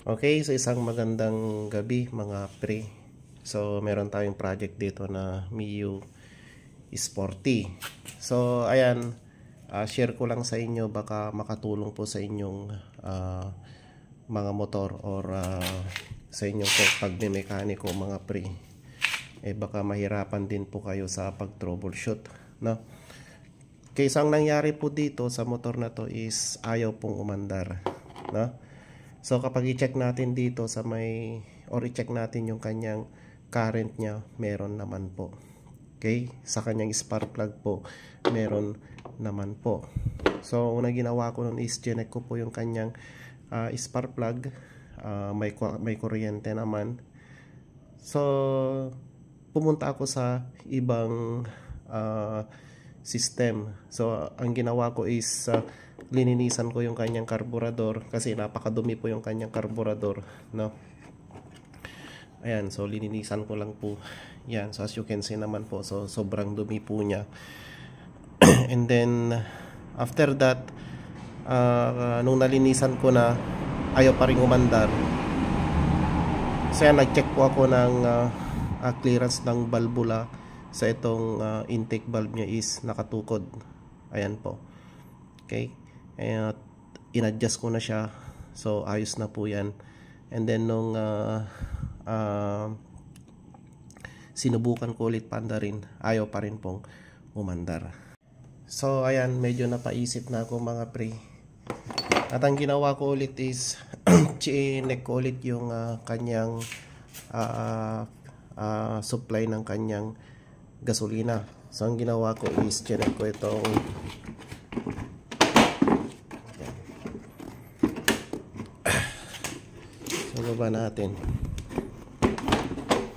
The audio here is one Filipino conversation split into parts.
Okay, so isang magandang gabi mga pre. So meron tayong project dito na Mio Sporty. So ayan, share ko lang sa inyo, baka makatulong po sa inyong mga motor or sa inyong pagmemekaniko mga pre. Baka mahirapan din po kayo sa pag-troubleshoot, no? Kaya ang nangyari po dito sa motor na to is ayaw pong umandar, no? So kapag i-check natin dito sa i-check natin yung kanyang current niya, meron naman po. Okay? Sa kanyang spark plug po, meron naman po. So una ginawa ko nun is chinek ko po yung kanyang spark plug. May kuryente naman. So pumunta ako sa ibang system. So ang ginawa ko is lininisan ko yung kanyang karburador kasi napakadumi po yung kanyang karburador, no? Ayan, so lininisan ko lang po yan. So as you can see naman po, so sobrang dumi po niya. And then after that, nung nalinisan ko na, ayaw pa rin umandar. So yan, nag-check po ako ng clearance ng valvula. Sa itong intake valve niya is nakatukod. Ayan po. Okay. At in-adjust ko na siya. So ayos na po yan. And then nung sinubukan ko ulit paandarin, ayaw pa rin pong umandar. So ayan, medyo napaisip na ako mga pre. At ang ginawa ko ulit is chinek ko ulit yung kanyang supply ng kanyang gasolina. So ang ginawa ko is chinek ko itong baba natin.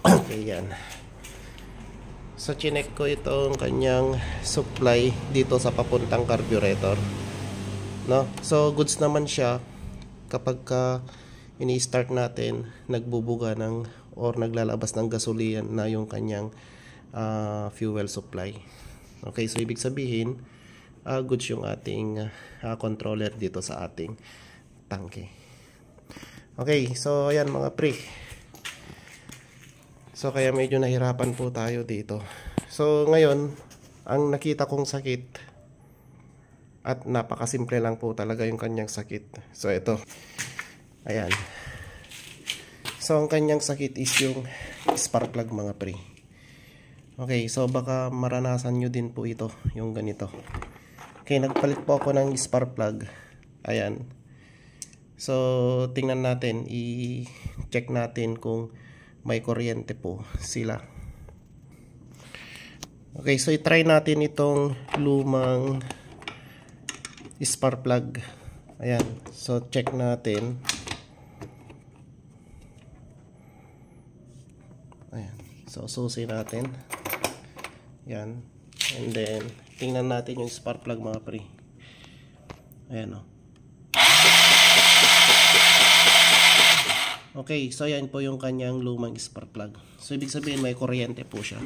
Okay, yan. So chinek ko itong kanyang supply dito sa papuntang carburetor, no? So goods naman siya. Kapag ini-start natin, nagbubuga ng or naglalabas ng gasolina na yung kanyang fuel supply. Okay, so ibig sabihin goods yung ating controller dito sa ating tangke. Okay, so ayan mga pre. So kaya medyo nahirapan po tayo dito. So ngayon, ang nakita kong sakit, at napakasimple lang po talaga yung kanyang sakit. So ito. Ayan. So ang kanyang sakit is yung spark plug mga pre. Okay, so baka maranasan nyo din po ito, yung ganito. Okay, nagpalit po ako ng spark plug. Ayan. So tingnan natin, i-check natin kung may kuryente po sila. Okay, so i-try natin itong lumang spark plug. Ayan, so check natin. Ayan, so susi natin. Ayan, and then tingnan natin yung spark plug mga pre. Ayan o. Okay, so yan po yung kanyang lumang spark plug. So ibig sabihin may kuryente po siya.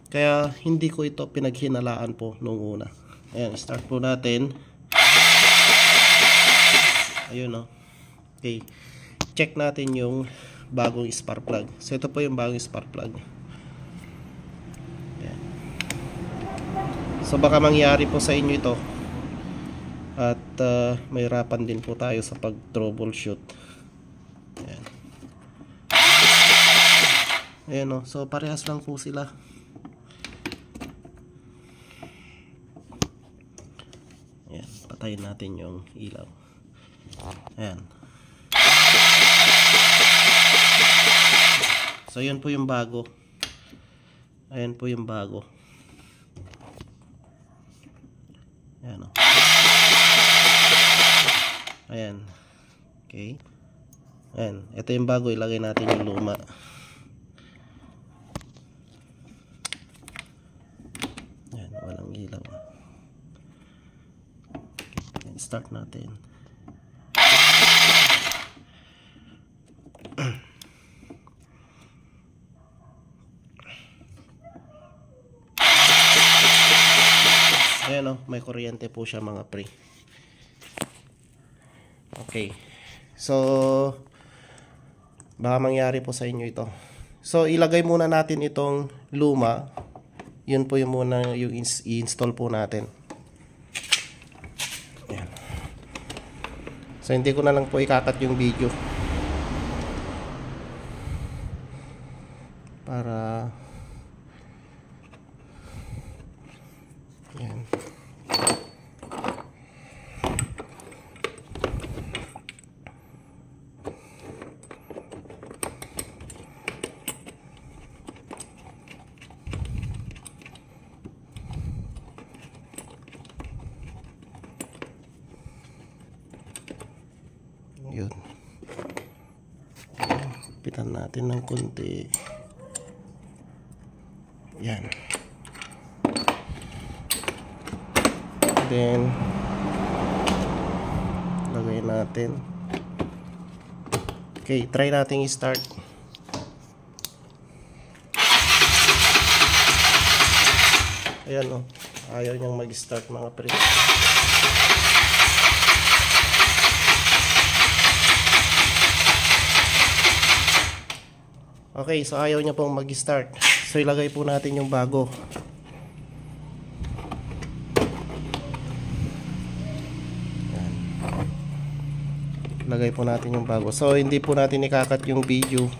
Kaya hindi ko ito pinaghinalaan po nung una. Ayan, start po natin. Ayun o. Okay, check natin yung bagong spark plug. So ito po yung bagong spark plug. Ayan. So baka mangyari po sa inyo ito. At mahirapan din po tayo sa pag-troubleshoot. Ayan. Ayan o. So parehas lang po sila. Ayan. Patayin natin yung ilaw. Ayan. So yun po yung bago. Ayan po yung bago. Ayan o. Ayan. Okay. Ayan, ito yung bago, ilagay natin yung luma. Ayan, walang ilaw. Ayan, start natin. Ayan o, may kuryente po siya mga pre. Okay, so Baka mangyari po sa inyo ito. So ilagay muna natin itong luma. Yun po yung muna yung i-install po natin. Ayan. So hindi ko na lang po ikakat yung video para ayan. Yun. Pitan natin ng konti. Yan. Then lagay natin. Okay, try natin i-start. Ayan o. Ayaw niyang mag-start mga pre. Okay, so ayaw niya pong mag-start. So ilagay po natin yung bago. Yan. Ilagay po natin yung bago. So hindi po natin ikakat yung video.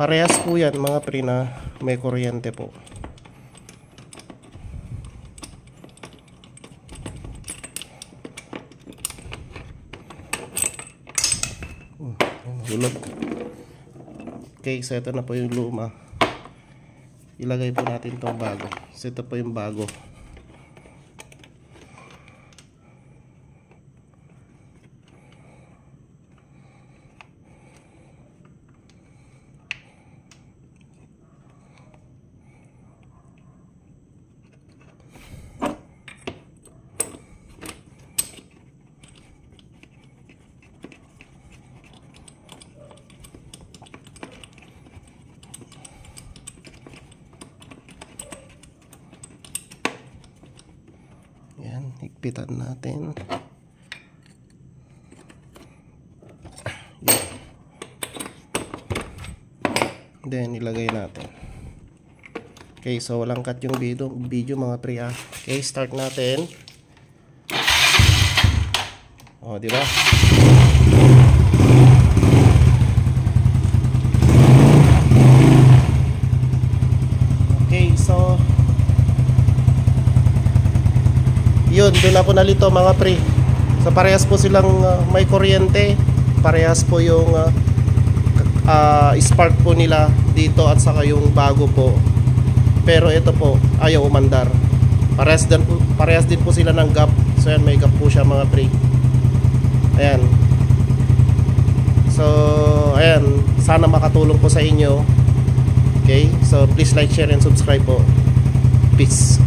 Parehas po yan mga pre na may kuryente po. Hulog. Okay, so ito na po yung luma. Ilagay po natin itong bago. So ito po yung bago. Yan, higpitan natin. Yan. Then ilagay natin. Okay, so walang cut yung video mga pre. Okay, start natin. Oh, di ba? Okay, so yun, doon ako nalito mga pre. So parehas po silang may kuryente. Parehas po yung spark po nila dito at saka yung bago po. Pero ito po ayaw umandar. Parehas din po sila ng gap. So yan, may gap po siya mga pre. Ayan. So ayan, sana makatulong po sa inyo. Okay, so please like, share and subscribe po. Peace.